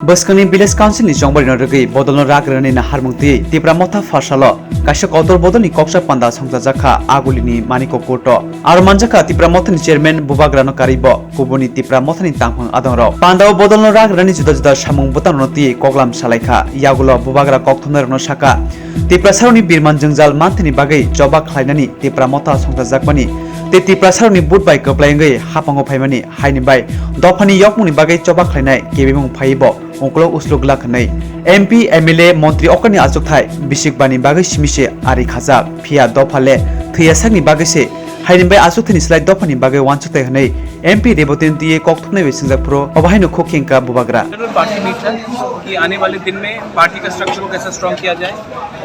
Baskani Village Council ni Jongbari Norgi, Bodolno Ragrani na Harmungti, Tipramota Fasalo, Kasha Kotor Bodoni Koksa Panda Songzaka, Agulini, Maniko Koto, Armanjaka, Tipramotani Chairman, Bubagrano Karibo, Kubuni Tipramotani Tampang Adoro, Panda Bodolno Ragrani Juda Shamung Butanoti, Koglam Salaika, Yagulo, Bubagra Koktuner no Shaka, Tiprasaroni Birman Jungjal Mantini Bagay, Jobak Hainani, Tipramota Songzakmani. Teti prasaroni boot by Koplangai, Hapango Paimani, Haini by Dopani Yokmuni Bagay Chobaklanai, Giving Paibo, Onklo Uslug Lakanai, MP, MLA, Montri Okani Azukai, Bishik Bani Bagash Mishe, Ari Kazak, Pia Dopale, Tiasani Bagase, Haini by Azutani Slide Dopani Bagay one to Tehane, MP Debotin Tie Koktune with Pro, Obahino Cooking Ka Bubagra. Party meet है कि आने वाले दिन में party का structure को कैसा strong किया जाए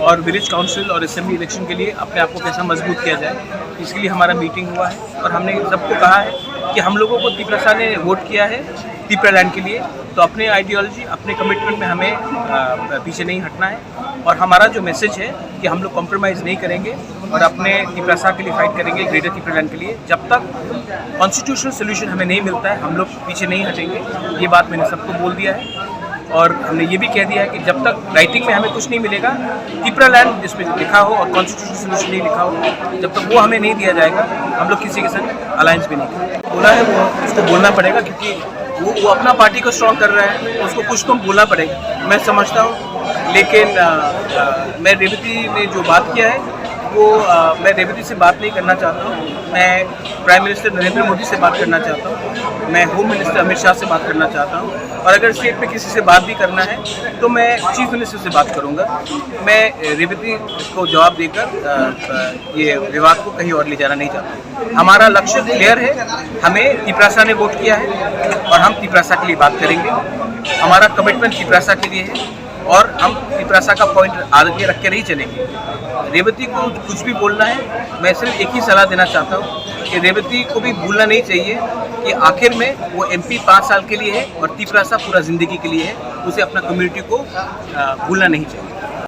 और विलेज काउंसिल और असेंबली इलेक्शन के लिए अपने आप को कैसा मजबूत किया जाए, इसके लिए हमारा मीटिंग हुआ है और हमने सबको कहा है कि हम लोगों को तिपरासा ने वोट किया है तिपरा लैंड के लिए, तो अपने आइडियोलॉजी अपने कमिटमेंट में हमें पीछे नहीं हटना है और हमारा जो मैसेज है कि हम लोग कॉम्प्रोमाइज़ नहीं करेंगे और अपने तिपरासा के लिए फाइट करेंगे, ग्रेटर तिपरा लैंड के लिए। जब तक कॉन्स्टिट्यूशनल सोल्यूशन हमें नहीं मिलता है हम लोग पीछे नहीं हटेंगे, ये बात मैंने सबको बोल दिया है। और हमने ये भी कह दिया है कि जब तक राइटिंग में हमें कुछ नहीं मिलेगा, तिपरा लैंड जिसमें लिखा हो और कॉन्स्टिट्यूशनल सोल्यूशन नहीं लिखा हो, जब तक वो हमें नहीं दिया जाएगा हम लोग किसी के साथ अलायंस भी नहीं करेंगे। बोला है वो उसको बोलना पड़ेगा क्योंकि वो अपना पार्टी को स्ट्रॉन्ग कर रहा है, उसको कुछ तो बोलना पड़ेगा, मैं समझता हूँ। लेकिन मैं रेवती ने जो बात किया है वो मैं रेवती से बात नहीं करना चाहता हूँ, मैं प्राइम मिनिस्टर नरेंद्र मोदी से बात करना चाहता हूँ, मैं होम मिनिस्टर अमित शाह से बात करना चाहता हूँ और अगर स्टेट में किसी से बात भी करना है तो मैं चीफ मिनिस्टर से बात करूँगा। मैं रेवती को जवाब देकर ये विवाद को कहीं और ले जाना नहीं चाहता। हमारा लक्ष्य क्लियर है, हमें तिपरासा ने वोट किया है और हम तिपरासा के लिए बात करेंगे, हमारा कमिटमेंट तिपरासा के लिए है और हम तिपरासा का पॉइंट आगे रख के नहीं चलेंगे। रेवती को कुछ भी बोलना है, मैं सिर्फ एक ही सलाह देना चाहता हूँ कि रेवती को भी भूलना नहीं चाहिए कि आखिर में वो MP 5 साल के लिए है और तिपरासा पूरा ज़िंदगी के लिए है, उसे अपना कम्युनिटी को भूलना नहीं चाहिए।